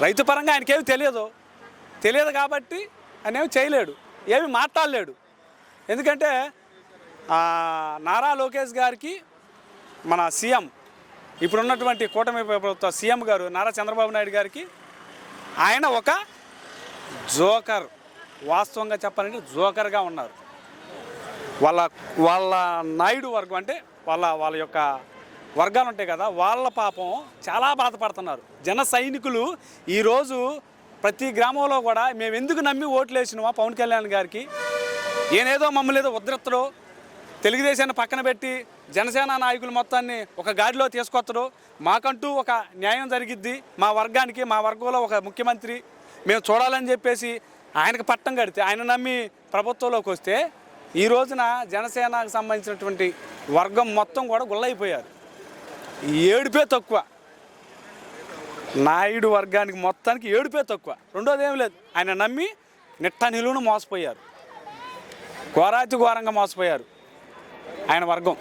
రైతు పరంగా ఆయనకేమి తెలియదు కాబట్టి ఆయన ఏమి చేయలేడు, ఏమి మాట్లాడలేడు. ఎందుకంటే నారా లోకేష్ గారికి మన సీఎం ఇప్పుడున్నటువంటి కూటమి ప్రభుత్వ సీఎం గారు నారా చంద్రబాబు నాయుడు గారికి ఆయన ఒక జోకర్, వాస్తవంగా చెప్పాలంటే జోకర్గా ఉన్నారు. వాళ్ళ నాయుడు వర్గం అంటే వాళ్ళ యొక్క వర్గాలు ఉంటాయి కదా, వాళ్ళ పాపం చాలా బాధపడుతున్నారు. జన సైనికులు ఈరోజు ప్రతి గ్రామంలో కూడా మేము ఎందుకు నమ్మి ఓట్లు వేసినామా పవన్ కళ్యాణ్ గారికి, ఏనేదో మమ్మల్ని ఏదో ఉద్రత్తడు, తెలుగుదేశాన్ని పక్కన పెట్టి జనసేన నాయకులు మొత్తాన్ని ఒక గాడిలో తీసుకొత్తడు, మాకంటూ ఒక న్యాయం జరిగిద్ది, మా వర్గానికి మా వర్గంలో ఒక ముఖ్యమంత్రి మేము చూడాలని చెప్పేసి ఆయనకు పట్టం కడితే ఆయన నమ్మి ప్రభుత్వంలోకి వస్తే ఈ రోజున జనసేనకు సంబంధించినటువంటి వర్గం మొత్తం కూడా గుల్లైపోయారు. ఏడుపే తక్కువ, నాయుడు వర్గానికి మొత్తానికి ఏడుపే తక్కువ. రెండోది ఏం లేదు, ఆయన నమ్మి నిట్ట నిలువును మోసపోయారు, ఘోరాతి ఘోరంగా మోసపోయారు ఆయన వర్గం.